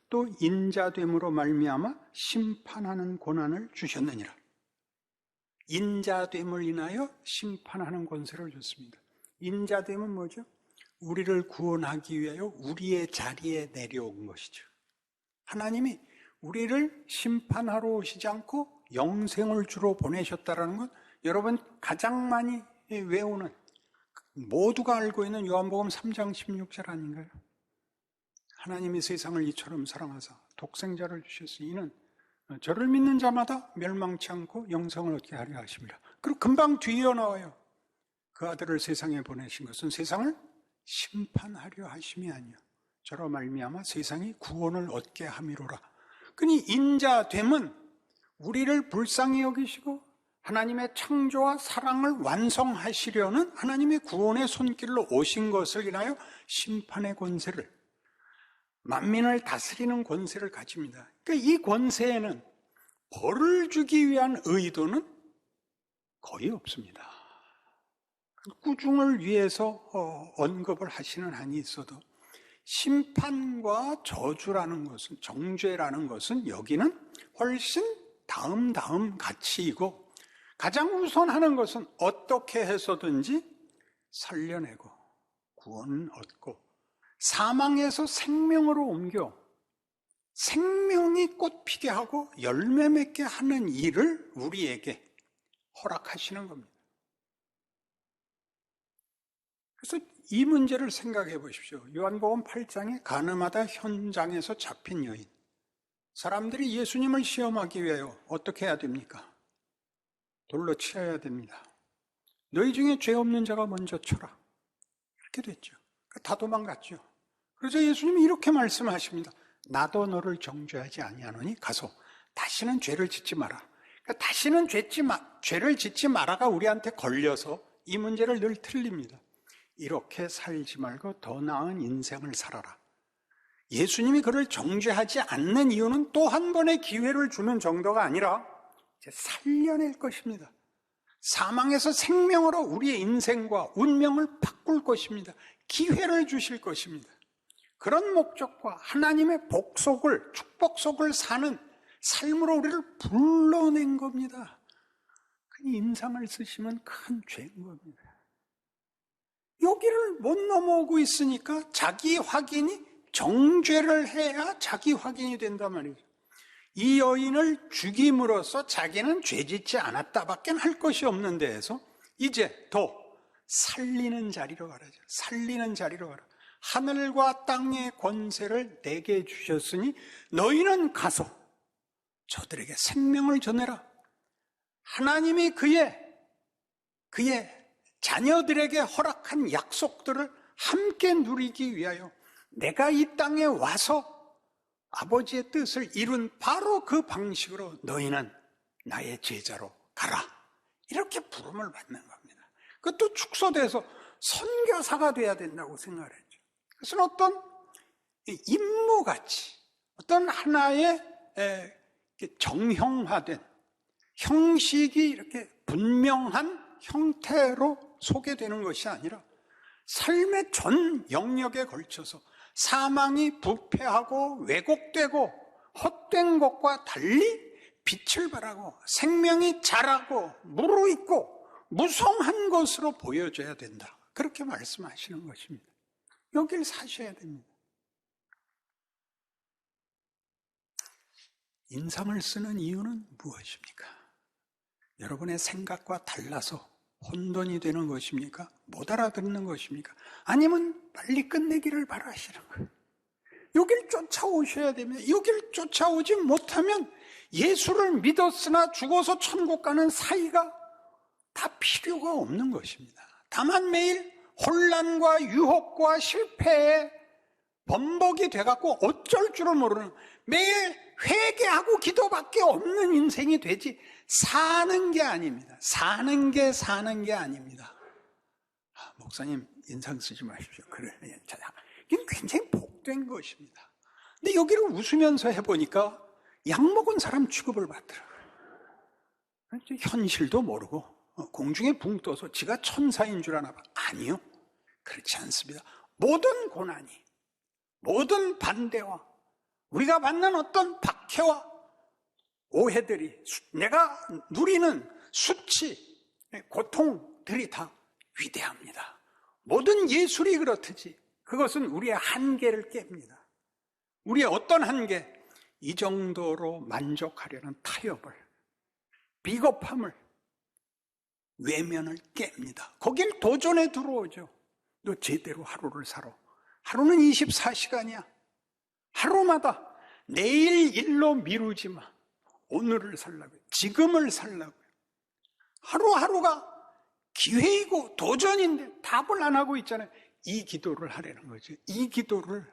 또 인자됨으로 말미암아 심판하는 권한을 주셨느니라. 인자됨을 인하여 심판하는 권세를 줬습니다. 인자됨은 뭐죠? 우리를 구원하기 위하여 우리의 자리에 내려온 것이죠. 하나님이 우리를 심판하러 오시지 않고 영생을 주러 보내셨다는 건 여러분 가장 많이 외우는, 모두가 알고 있는 요한복음 3장 16절 아닌가요? 하나님이 세상을 이처럼 사랑하사 독생자를 주셨으니 이는 저를 믿는 자마다 멸망치 않고 영생을 얻게 하려 하심이라. 그리고 금방 뒤이어 나와요. 그 아들을 세상에 보내신 것은 세상을 심판하려 하심이 아니요 저로 말미암아 세상이 구원을 얻게 함이로라. 그니 인자됨은 우리를 불쌍히 여기시고 하나님의 창조와 사랑을 완성하시려는 하나님의 구원의 손길로 오신 것을 인하여 심판의 권세를, 만민을 다스리는 권세를 가집니다. 그러니까 이 권세에는 벌을 주기 위한 의도는 거의 없습니다. 꾸중을 위해서 언급을 하시는 한이 있어도 심판과 저주라는 것은, 정죄라는 것은 여기는 훨씬 다음 가치이고, 가장 우선하는 것은 어떻게 해서든지 살려내고 구원을 얻고 사망에서 생명으로 옮겨 생명이 꽃피게 하고 열매 맺게 하는 일을 우리에게 허락하시는 겁니다. 그래서 이 문제를 생각해 보십시오. 요한복음 8장에 가늠하다 현장에서 잡힌 여인, 사람들이 예수님을 시험하기 위하여 어떻게 해야 됩니까? 돌로 치어야 됩니다. 너희 중에 죄 없는 자가 먼저 쳐라. 이렇게 됐죠. 다 도망갔죠. 그래서 예수님이 이렇게 말씀하십니다. 나도 너를 정죄하지 아니하노니 가서 다시는 죄를 짓지 마라. 그러니까 다시는 죄를 짓지 마라가 우리한테 걸려서 이 문제를 늘 틀립니다. 이렇게 살지 말고 더 나은 인생을 살아라. 예수님이 그를 정죄하지 않는 이유는 또 한 번의 기회를 주는 정도가 아니라 이제 살려낼 것입니다. 사망에서 생명으로 우리의 인생과 운명을 바꿀 것입니다. 기회를 주실 것입니다. 그런 목적과 하나님의 복속을, 축복 속을 사는 삶으로 우리를 불러낸 겁니다. 그 인상을 쓰시면 큰 죄인 겁니다. 여기를 못 넘어오고 있으니까 자기 확인이, 정죄를 해야 자기 확인이 된단 말이죠. 이 여인을 죽임으로써 자기는 죄짓지 않았다밖에 할 것이 없는 데에서 이제 더 살리는 자리로 가라죠. 살리는 자리로 가라. 하늘과 땅의 권세를 내게 주셨으니 너희는 가서 저들에게 생명을 전해라. 하나님이 그의 자녀들에게 허락한 약속들을 함께 누리기 위하여 내가 이 땅에 와서 아버지의 뜻을 이룬 바로 그 방식으로 너희는 나의 제자로 가라. 이렇게 부름을 받는 겁니다. 그것도 축소돼서 선교사가 돼야 된다고 생각을 했죠. 그것은 어떤 임무같이, 어떤 하나의 정형화된 형식이 이렇게 분명한 형태로 소개되는 것이 아니라 삶의 전 영역에 걸쳐서 사망이 부패하고 왜곡되고 헛된 것과 달리 빛을 발하고 생명이 자라고 무르익고 무성한 것으로 보여져야 된다. 그렇게 말씀하시는 것입니다. 여길 사셔야 됩니다. 인상을 쓰는 이유는 무엇입니까? 여러분의 생각과 달라서 혼돈이 되는 것입니까? 못 알아듣는 것입니까? 아니면 빨리 끝내기를 바라시는 거예요. 여길 쫓아오셔야 됩니다. 여길 쫓아오지 못하면 예수를 믿었으나 죽어서 천국 가는 사이가 다 필요가 없는 것입니다. 다만 매일 혼란과 유혹과 실패에 범벅이 돼갖고 어쩔 줄을 모르는, 매일 회개하고 기도밖에 없는 인생이 되지 사는 게 아닙니다. 사는 게 아닙니다. 목사님 인상 쓰지 마십시오. 그래, 이게 굉장히 복된 것입니다. 근데 여기를 웃으면서 해보니까 약 먹은 사람 취급을 받더라고요. 현실도 모르고 공중에 붕 떠서 지가 천사인 줄 아나 봐. 아니요, 그렇지 않습니다. 모든 고난이, 모든 반대와 우리가 받는 어떤 박해와 오해들이, 내가 누리는 수치, 고통들이 다 위대합니다. 모든 예술이 그렇듯이 그것은 우리의 한계를 깹니다. 우리의 어떤 한계, 이 정도로 만족하려는 타협을, 비겁함을, 외면을 깹니다. 거길 도전에 들어오죠. 너 제대로 하루를 살아. 하루는 24시간이야. 하루마다 내일 일로 미루지 마. 오늘을 살라고요. 지금을 살라고요. 하루하루가 기회이고 도전인데 답을 안 하고 있잖아요. 이 기도를 하라는 거죠. 이 기도를